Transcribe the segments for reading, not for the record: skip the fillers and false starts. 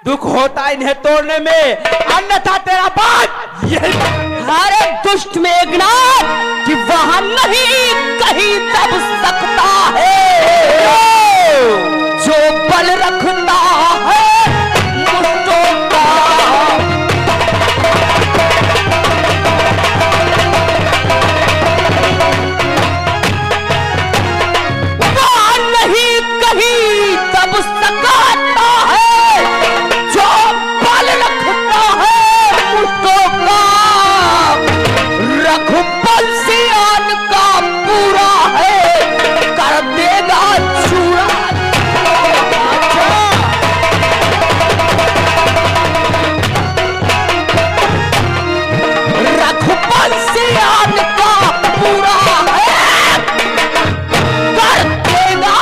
दुख होता इन्हें तोड़ने में, अन्यथा तेरा बात यही। अरे दुष्ट मेघनाथ कि वहां नहीं कहीं दब सकता है जो बल रखता है मुष्टों का। वहां नहीं कहीं दब सकता है जो बल रखता है मुष्टों का। रघुबल सियान का पूरा है कर देगा चूड़ा। रघुबल सियान का पूरा है कर देगा।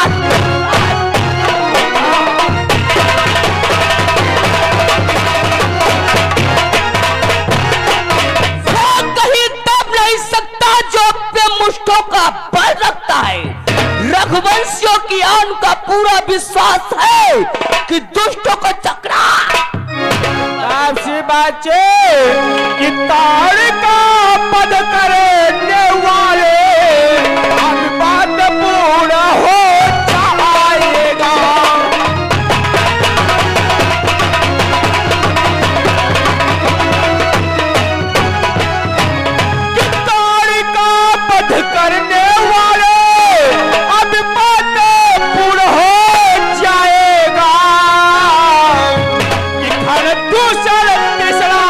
वो कहीं दब नहीं सकता जो अपने मुष्टों का बल रखता है। रघुवंशियों की आन का पूरा विश्वास है कि दुष्टों को चकरा। आपसी बाचे कि ताड़का पद करने वाले अब बात पूरा हो जाएगा। कि ताड़का पद करने वाले अब बात पूरा हो जाएगा। कि खर दूसर तीसरा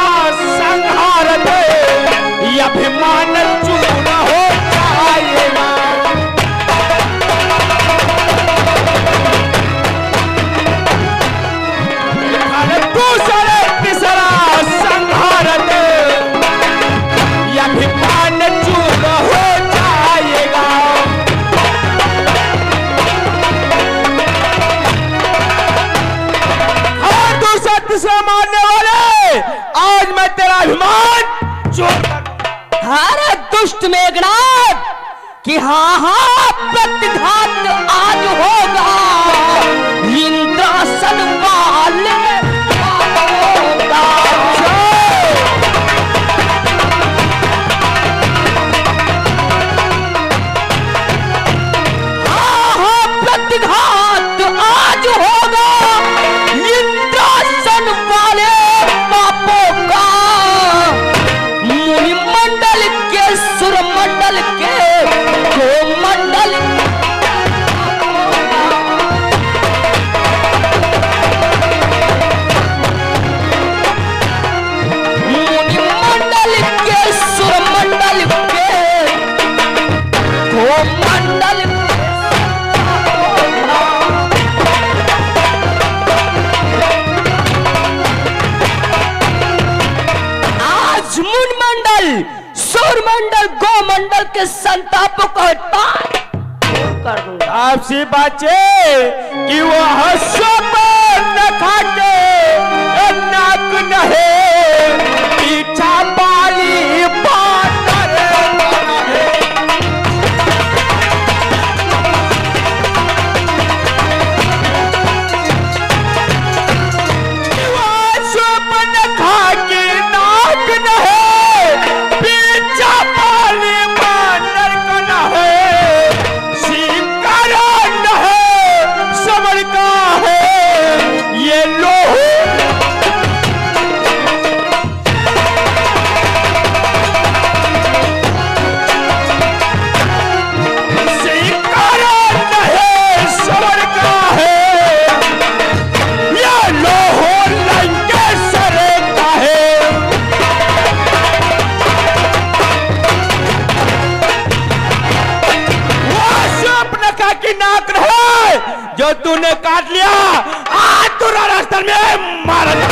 संहार दे अभिमान चूर्ण हो जाएगा। खर दूसर तीसरा संहार दे अभिमान चूर्ण हो जाएगा। और दूसरा तीसरा मारने वाले आज मैं तेरा अभिमान चोर कर दूंगा। अरे दुष्ट मेघनाथ कि हाँ प्रतिघात आज होगा। इंद्रासन वाले होगा। हाँ प्रतिघात आज होगा इंद्रासन वाले पापों का। मुनि मंडल के सुर मंडल के गो मंडल मुनि मंडल के सुर मंडल के गो मंडल। आज मुन मंडल सूर मंडल गो मंडल के संतापों को हटा कर दूंगा। आपसी बाचे कि वह सब न खाटे नाक नहे पीछा पाली बातर नहे। कि वह सब न खाटे नाक नहे पीछा पाली बातर नहे। शिकार नहे समर का है ये लोहू। शिकार नहे समर का है ये लोहू लंकेश्वर का है। वो स्वप्न का की नाक रहे जो तूने काट लिया आज तुरा रास्ते में मारा जा।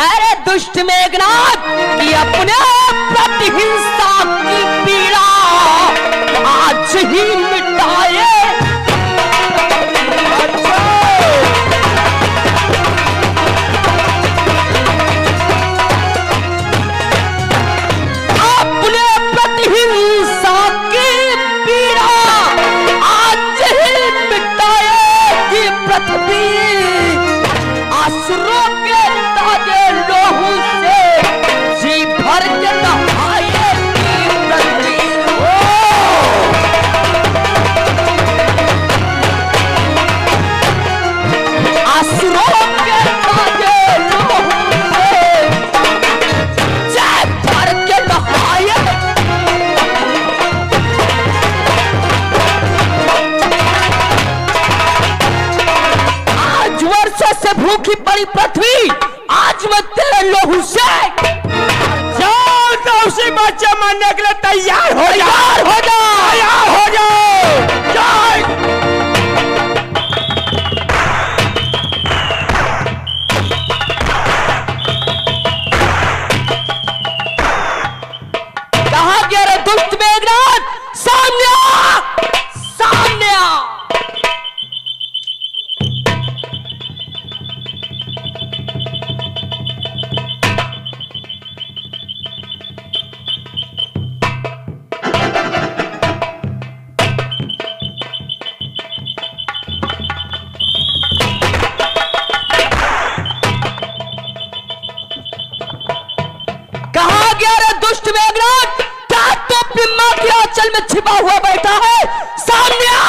अरे दुष्ट मेघनाथ कि अपने प्रतिहिंसा की पीड़ा आज ही मिटाए। अपने प्रतिहिंसा की पीड़ा आज ही मिटाएगी पृथ्वी। असुर असुरों के ताजे लोहू से जी भर के नहाए की पृथ्वी। असुरों के ताजे लोहू से जी भर के नहाए। आज वर्षों से भूखी पड़ी पृथ्वी, आज मैं तेरे लोहू से जाओ तो उसी बच्चे मरने के लिए तैयार हो तैयार हो जा। तैयार हो जाओ। जाओ। कहाँ गया रे दुष्ट मेघनाथ? सामने आ, सामने आ। कहाँ गया रे दुष्ट मेघनाथ? क्या तो पिम्मा के आंचल में छिपा हुआ बैठा है? सामने आ।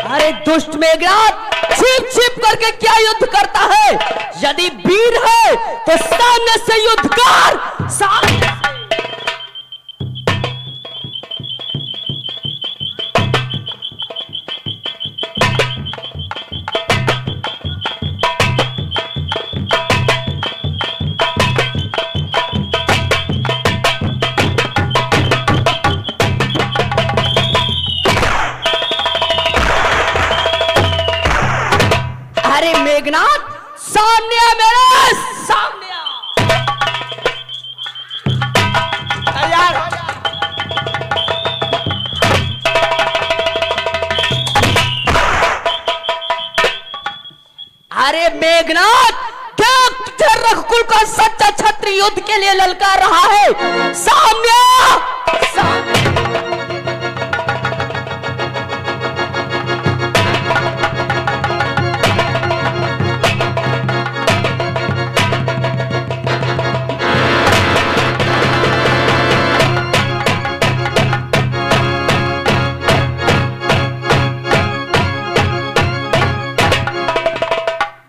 अरे दुष्ट मेघनाथ, छिप छिप करके क्या युद्ध करता है? यदि वीर है तो सामने से युद्ध कर। सामने से। अरे मेघनाथ, सामने आ, मेरे सामने आ। तैयार हो जा। अरे मेघनाथ, क्या तुझे रघुकुल का सच्चा क्षत्रिय युद्ध के लिए ललकार रहा है? सामने आ, सामने।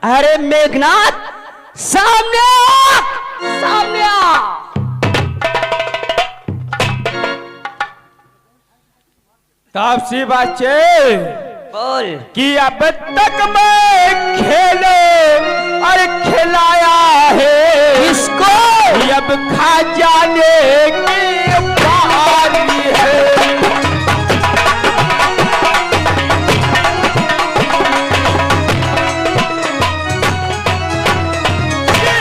अरे मेघनाथ, सामने आ, सामने आ। तब सी बच्चे बोल। कि अब तक मैं खेलो और खिलाया है किसको? अब खा जाने की बारी है।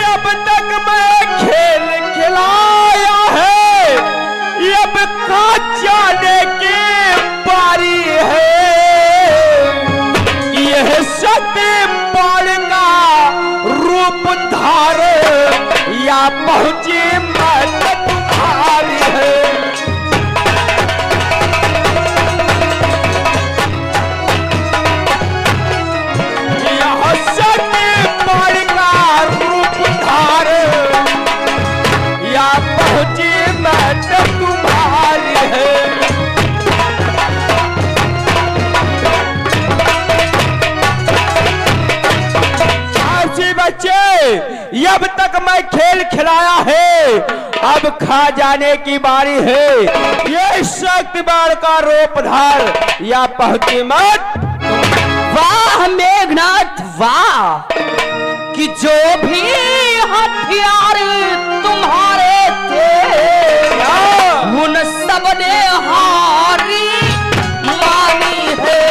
अब तक मैं खेल खिलाया है, अब खा जाने की बारी है। यह सत्य बाण का रूप धारे या पहुंची मत तुम्हारी है। यह सत्य बाण का रूप धारे या पहुंची मत तुम्हारी है। बच्चे, अब तक मैं खेल खिलाया है, अब खा जाने की बारी है। ये शक्ति बाण का रूप धार या पहुंची मत। वाह मेघनाथ वाह, कि जो भी हथियार तुम्हारे थे उन सब ने हारी मानी है।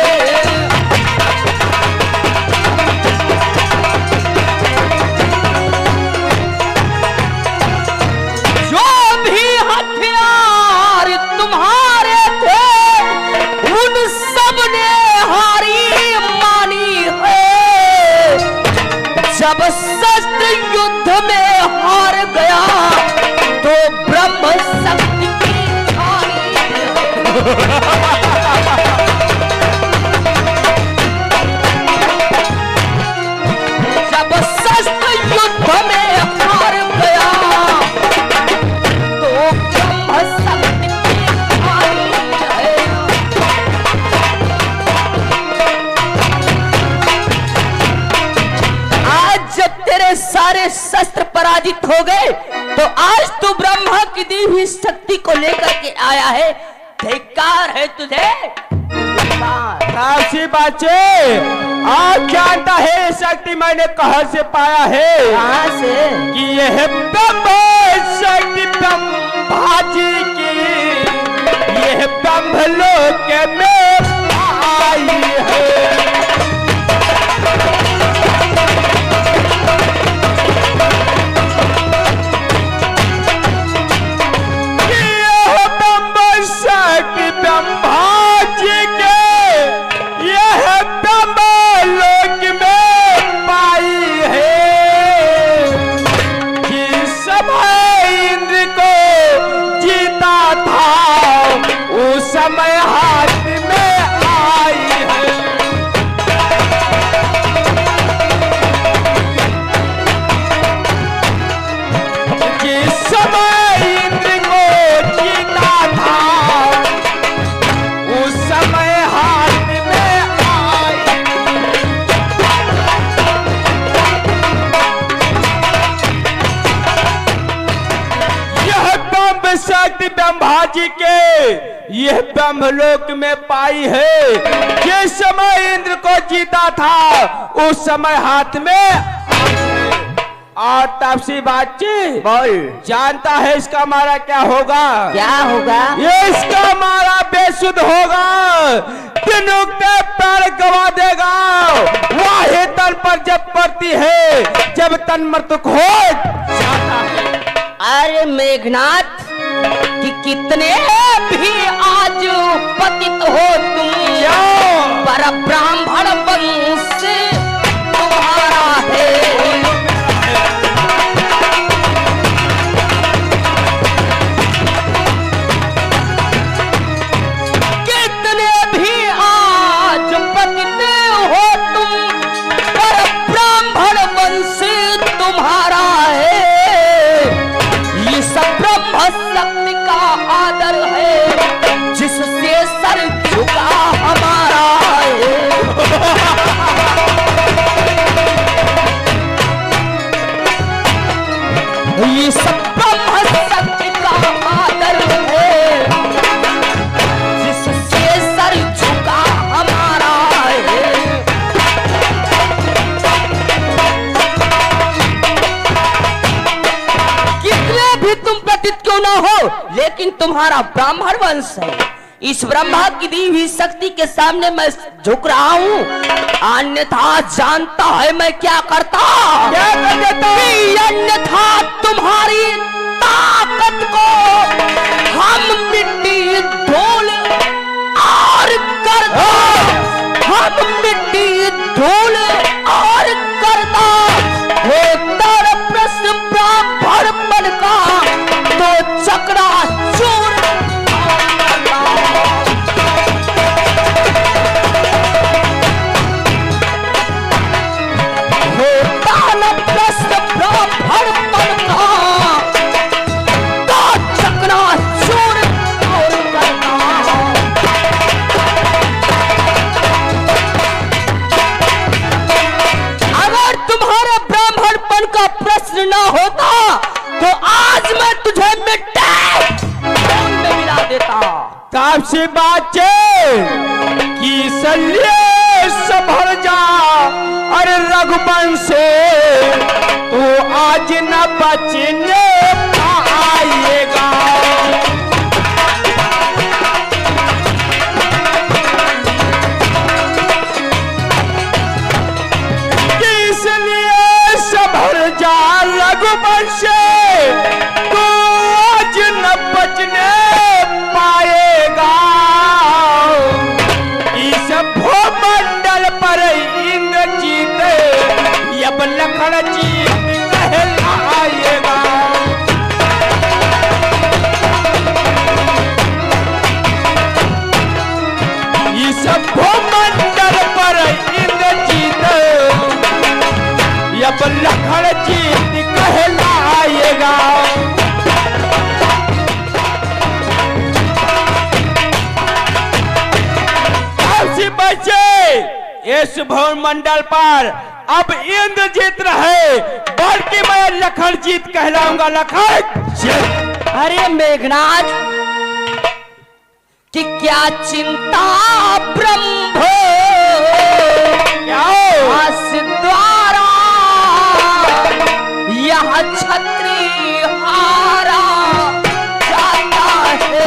जो भी हथियार तुम्हारे थे उन सब ने हारी मानी है। जब शस्त्र युद्ध में हार गया जब शस्त्र युद्ध में हार गया तो ब्रह्म शक्ति की हारी है। आज जब तेरे सारे शस्त्र पराजित हो गए तो आज तू ब्रह्मा की दी हुई शक्ति को लेकर के आया है। धिक्कार है तुझे, धिक्कार। काशी बाचे, आप जानता है शक्ति मैंने कहाँ से पाया है? कहाँ से? कि यह ब्रह्म शक्ति ब्रह्मा जी की यह ब्रह्मलोक में आई है। समय हाथ में आई है। जिस समय इंद्र को जीता था उस समय हाथ में आई। यह ब्रह्म शक्ति ब्रह्मा जी के यह ब्रह्मलोक में पाई है। जिस समय इंद्र को जीता था उस समय हाथ में। और तापसी बातचीत बोल, जानता है इसका मारा क्या होगा? क्या होगा? ये इसका मारा बेसुध होगा, तीनों के पैर गवा देगा। वाहे तन पर जब पड़ती है जब तन मृतक हो जाता है। अरे मेघनाथ कि कितने भी आज पतित हो तुम, पर ब्राह्मण वंश तुम्हारा है। कितने भी आज पतित हो तुम, पर ब्राह्मण वंश तुम्हारा है। ये सब ब्रह्म शक्ति का आदर है, जिससे सर झुका हमारा है। ये सब ब्रह्म शक्ति का आदर है, जिससे सर झुका हमारा है। कितने भी तुम पतित क्यों ना हो, लेकिन तुम्हारा ब्राह्मण वंश है। इस ब्रह्मा की दी हुई शक्ति के सामने मैं झुक रहा हूँ, अन्यथा जानता है मैं क्या करता। क्या कर देता? अन्यथा तुम्हारी ताकत को हम मिट्टी धूल और करता, हम मिट्टी धूल और करता। तेरा प्रश्न ब्राह्मण मन का तो चक्रा चूर होता न प्रश्न ब्राह्मण मन का तो चक्रा चूर और करता। अगर तुम्हारा ब्राह्मणपन का प्रश्न न होता तो आज मैं तुझे मिट्टी में मिला देता। तापसी बातचीत की सल्ले संभल जा, अरे रघुवंश तू आज न बचने आएगा। इसलिए संभल जा रघुवंश तू आज न बचने पाएगा। इस भूमंडल पर इंद्र जीते अब लखन जीत कहलाएगा। इस भवन मंडल पर अब इंद्रजीत रहे, बल्कि मैं लखनजीत कहलाऊंगा। लखनजीत। अरे मेघनाथ, कि क्या चिंता ब्रह्म द्वारा यह छत्री हारा जाता है।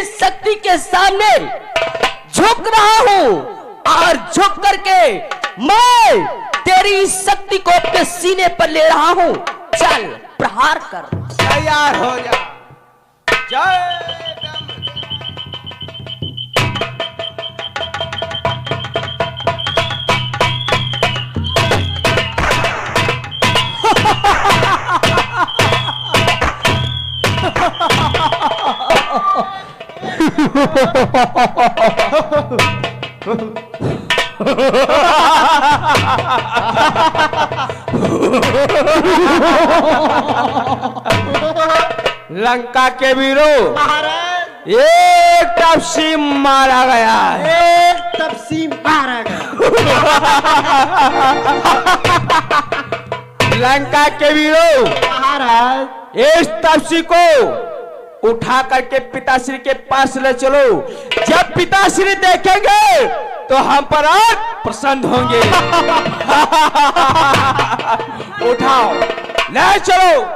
शक्ति के सामने झुक रहा हूं और झुक करके मैं तेरी शक्ति को अपने सीने पर ले रहा हूं। चल प्रहार कर। तैयार हो जा। जय लंका के वीरों, एक तपसी मारा गया। एक तपसी मारा गया। लंका के वीरों, महाराज इस तपसी को उठा करके पिताश्री के पास ले चलो। जब पिताश्री देखेंगे तो हम पर और प्रसन्न होंगे। उठाओ, ले चलो।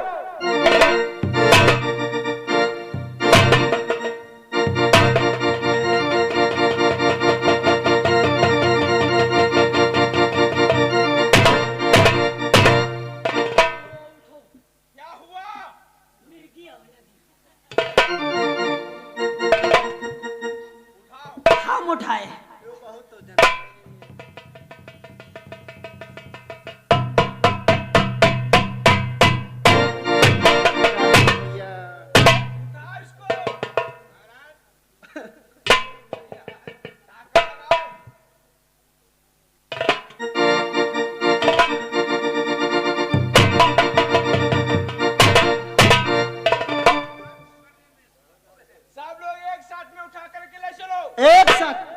हम उठाए। एक साथ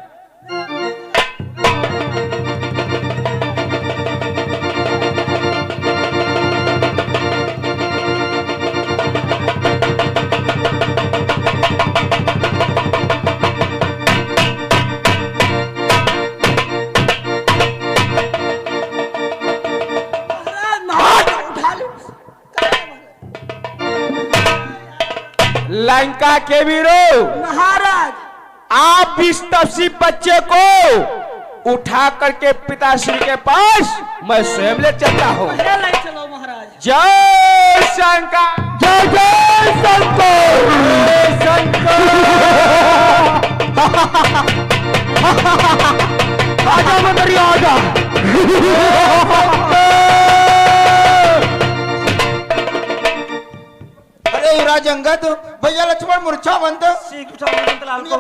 लंका के वीरों, महाराज आप इस तपसी बच्चे को उठा करके पिताश्री के पास मैं स्वयं ले चलता हूँ। ले चलो महाराज। जय शंकर, जय जय शंकर, जय शंकर। आजा मंत्री आजा। अरे राजंगत, भैया लक्ष्मण मूर्छा बंद। सीख उठाओ अनंतलाल को।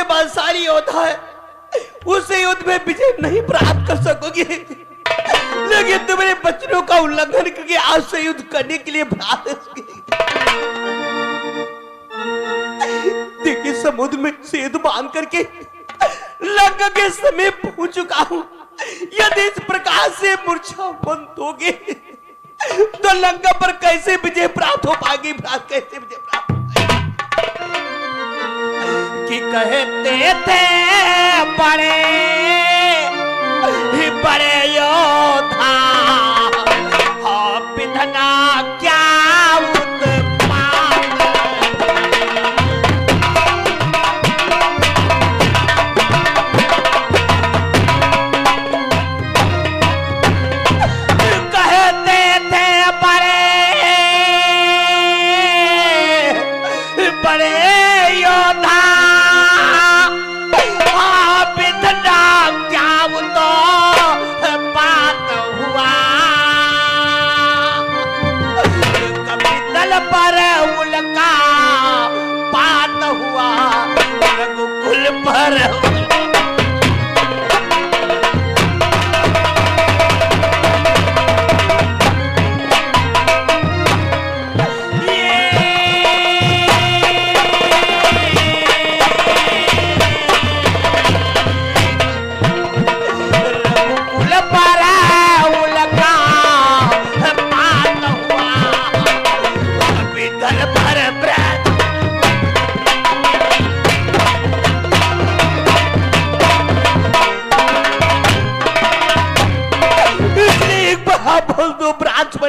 सबसे बलशाली योद्धा है, उस युद्ध में विजय नहीं प्राप्त कर सकोगे, लेकिन तुम्हारे वचनों का उल्लंघन करके आज से युद्ध करने के लिए देखिए, समुद्र में सेतु बांध करके लंका के समीप पहुंच चुका हूं। यदि इस प्रकार से मूर्छावंत होगे तो लंका पर कैसे विजय प्राप्त हो पाएगी? कैसे विजय प्राप्त कि कहते थे बड़े बड़े योद्धा, विधना क्या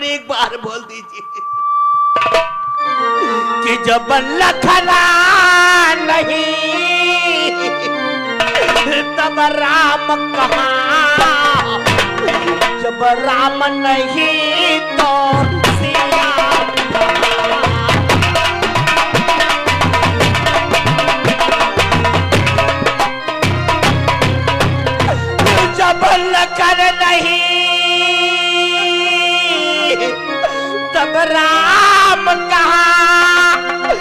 एक बार बोल दीजिए कि जब लखना नहीं तब राम कहाँ, जब राम नहीं तो सिया जब लखन नहीं तब राम कहाँ,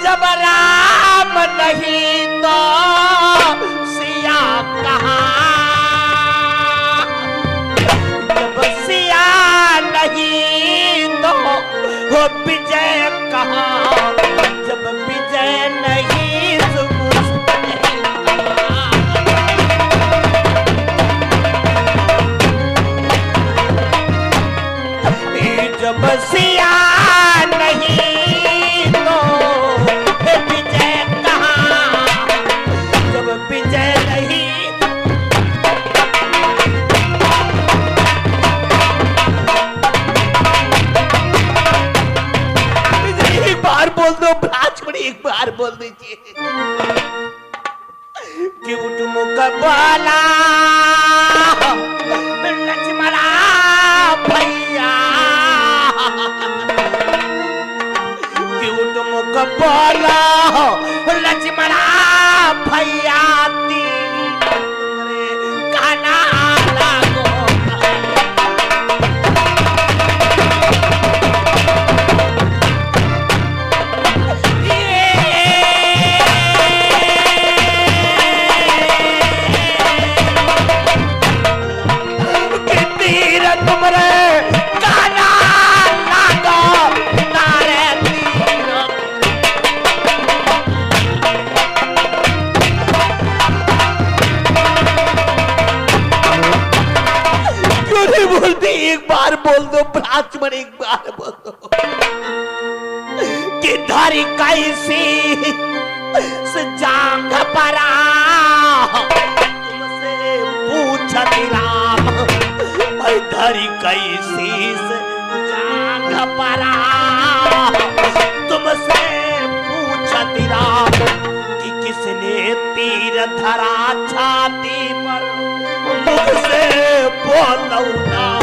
जब राम नहीं तो सिया कहाँ, जब सिया नहीं तो हो विजय कहाँ, जब विजय नहीं तो जब सिया नहीं तो विजय कहाँ, जब विजय नहीं। एक बार बोल दो राजमणि, एक बार बोल दीजिए कि उठ मुकबला लक्ष्मणा भैया, बोला लक्ष्मणा भैया तुम्हारे काना लागो। तीर तुम्हारे काना लागो नारे बोलते, एक बार बोल दो राजमण, एक बार बोल दो कि धारी कैसी जांग परा तुमसे पूछती राम, धारी कैसी जांग परा तुमसे पूछती राम कि किसने तीर धरा छाती पर, मुझसे बोलो ना